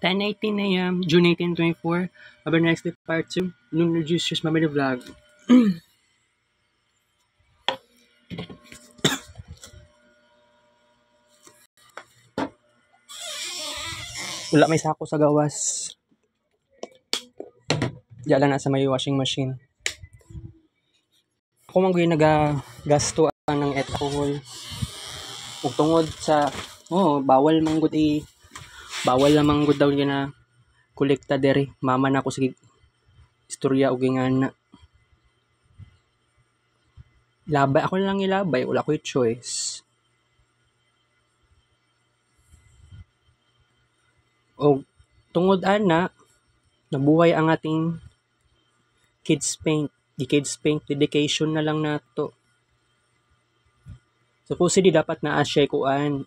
10:18 a.m., June 18, 24. Our next day, part 2. Lunar Juices Mamili Vlog. Wala may sako sa gawas. Diyan lang nasa may washing machine. Ako man gawin nagagasto ng alcohol. Ug tungod sa bawal manggod bawal na manggod daw na kolekta dere. Mama na ako sige istorya og ingana. Labay ako lang ilabay, wala ko choice. O tungod ana nabuhay ang ating kids paint. Di kids paint dedication na lang nato. Supposedly dapat na siya kuan.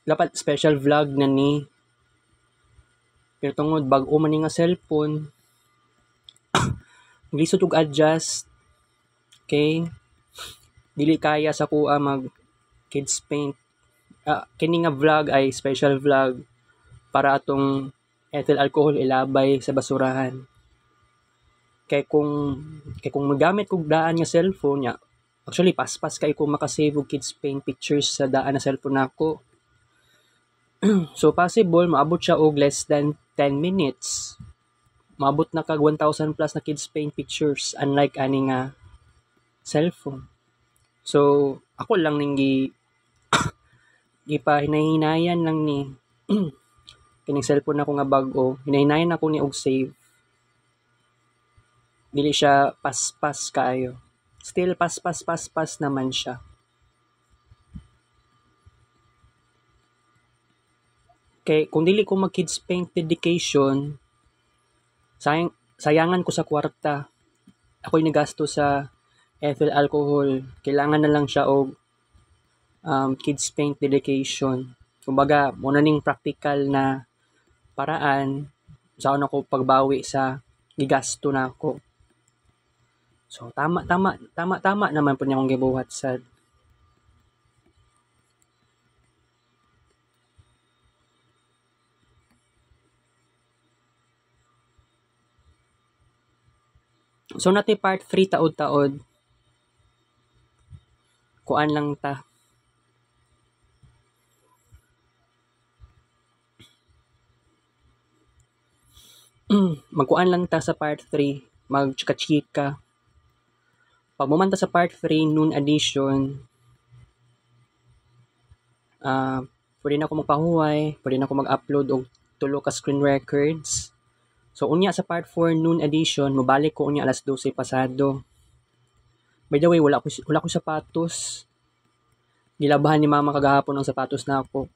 Dapat special vlog na ni. Pero tungod bag-o man ni nga cellphone. Lisod og adjust. Okay? Dili kaya sa kuha mag kids paint. Kini nga vlog ay special vlog para atong ethyl alcohol ilabay sa basurahan. Kay kung magamit kog daan nga cellphone nya, actually paspas kay kung makasave og kids paint pictures sa daan na cellphone nako. So possible maabot siya og less than 10 minutes. Maabot na kag 1,000 plus na kids paint pictures unlike ani nga cellphone. So ako lang ning hinayan lang ni kining cellphone ako nga bag-o, hinahinayan ako ni og save. Dili siya paspas kaayo. Still paspas naman siya. Kay kung dili ko mag kids paint dedication, sayangan ko sa kwarta. Ako'y nagasto sa ethyl alcohol. Kailangan na lang siya og kids paint dedication. Kumbaga, muna ning practical na paraan saan ako pagbawi sa gigasto na ako. So tama naman po niya akong gibuhat sad. So nati part 3 taod-taod. Kuan lang ta. Magkuan lang ta sa part 3, magchika-chika. Pag mumanta sa part 3, noon edition, pwede na ako magpahuway, pwede na ako mag-upload og tulo ka screen records. So, unya sa part 4, noon edition, mabalik ko unya alas 12 pasado. By the way, wala ko sapatos. Gilabahan ni mama kagahapon ang sapatos na ako.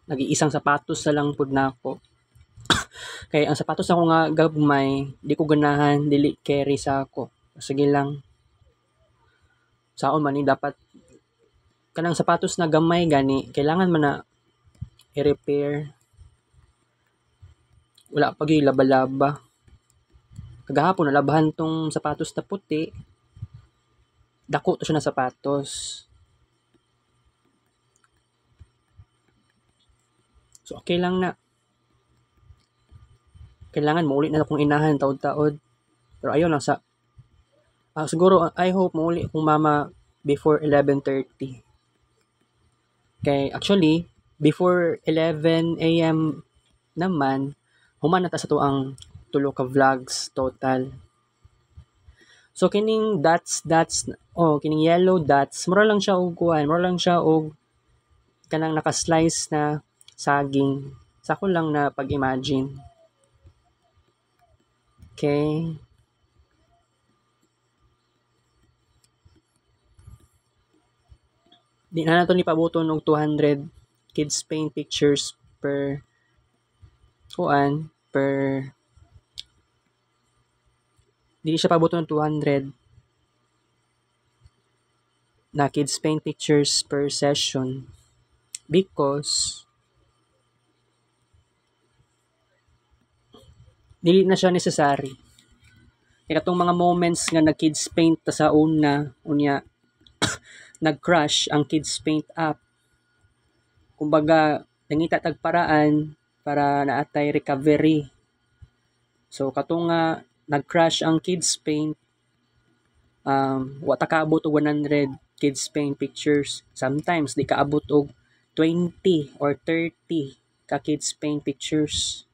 Nag-iisang sapatos na lang pud na ako. Kaya ang sapatos ako nga gagmay, di ko ganahan, dili carry sa ako. Sige lang. Saon man ni dapat kanang sapatos na gamay gani, kailangan man na i-repair. Wala pa gyud laba-laba. Kagahapon nalabahan tong sapatos na puti. Dako to siya na sapatos. So okay lang na. Kailangan mauli na akong inahan taod-taod. Pero ayaw lang sa siguro I hope mauli akong mama before 11:30. Kay actually before 11 AM naman human na ta sa tuang tulo ka vlogs total. So kining kining yellow dots, mura lang siya og kuan, mura lang siya og kanang naka-slice na saging. Sako lang na pag-imagine. Okay. Di na nato ni pabuton og 200 kids paint pictures per dili siya pabuton ng 200 na kids paint pictures per session because dili na siya necessary. Kaya itong mga moments nga nag-kids paint ta sa una, unya nag-crash ang kids paint app. Kumbaga, nangita tagparaan, para naatay recovery. So katong nga nag-crash ang Kids Paint, wa ta kaabot og 100 Kids Paint pictures. Sometimes di kaabot og 20 or 30 ka Kids Paint pictures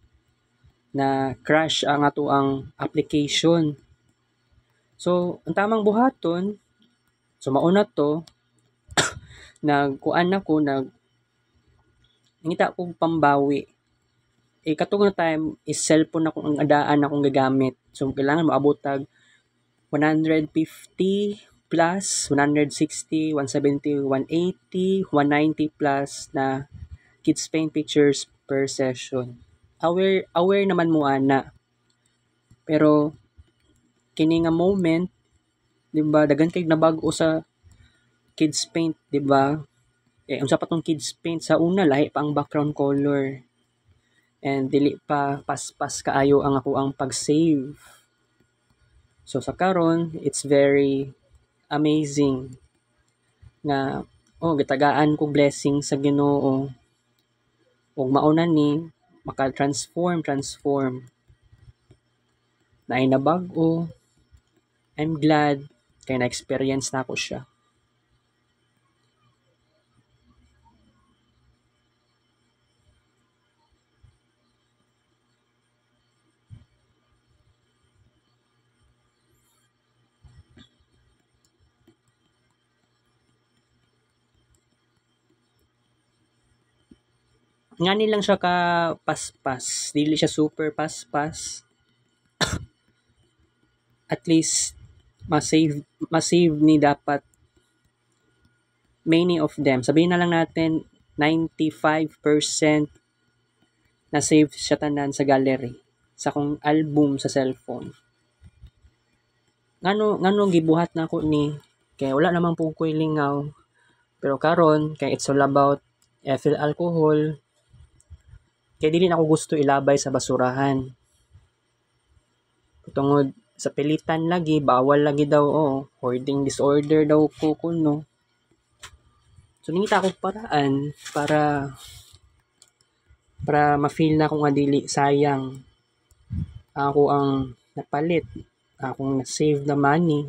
na crash ang ato ang application. So ang tamang buhaton, so mauna to, nagkuan ako, nangita kong pambawi. Katong na time is cellphone ako ang adaan akong gagamit. So kailangan maabot tag 150 plus, 160, 170, 180, 190 plus na Kids Paint pictures per session. Aware naman mo ana. Pero kini nga moment, 'di ba, daghan kay nabag-o sa Kids Paint, 'di ba? Unsa pa tong Kids Paint, sa una lahi pa ang background color. And dili pa paspas kaayo ang ako ang pag-save. So sa karon, it's very amazing na gitagaan ko blessing sa Ginoo. Ug mauna ni maka-transform. Naay na bag-o. I'm glad kay na-experience na ako siya. Ngani lang siya ka paspas, dili siya super paspas. At least ma-save ni dapat many of them. Sabihin na lang natin 95% na save siya tanan sa gallery sa akong album sa cellphone. Ngano gibuhat na ko ni kay wala namang po ko'y lingaw. Pero karon kay it's all about ethyl alcohol. Kay dili na ako gusto ilabay sa basurahan. Tungod sa pilitan lagi, bawal lagi daw, hoarding disorder daw ko kuno. So ningita ako paraan para ma-feel na ko nga dili sayang ako ang napalit, akong na-save na money.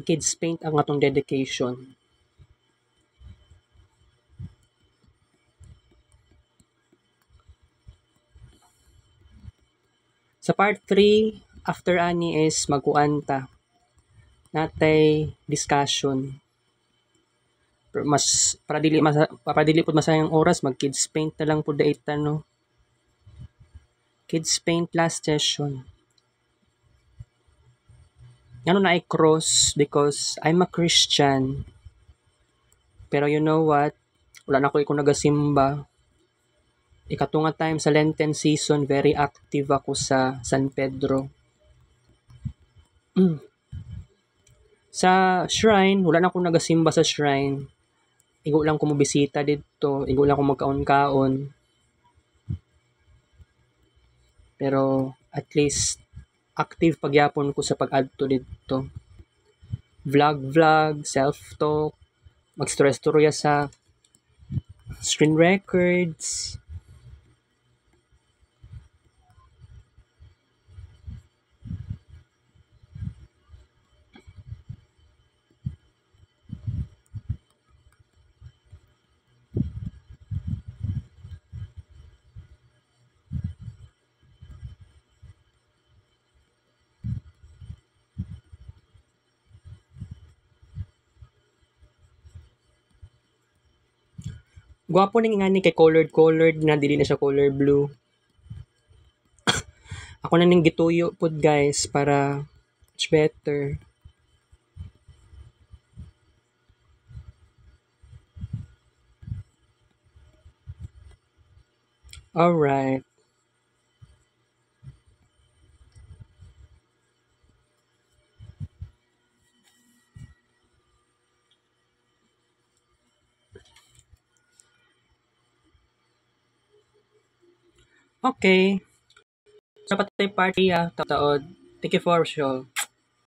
Kids Paint ang atong dedication. Sa part 3, after ani is magkuanta. Natay discussion. Mas para dili pud masayang oras, mag Kids Paint na lang pud daita no. Kids Paint last session. Ano na i-cross because I'm a Christian. Pero you know what? Wala na ko nagasimba. Ikatunga time sa Lenten season, very active ako sa San Pedro. Sa shrine, wala na akong nagasimba sa shrine. Igo lang ko mobisita dito, igo lang ko magkaon-kaon. Pero at least active pagyapon ko sa pag-adto dito. Vlog, self-talk, magstorya sa screen records. Gwapo ning ingani kay colored na dili na siya color blue. Ako na ning gituyo pud guys para much better. Alright. Okay. Sa patay party taod. Thank you for show.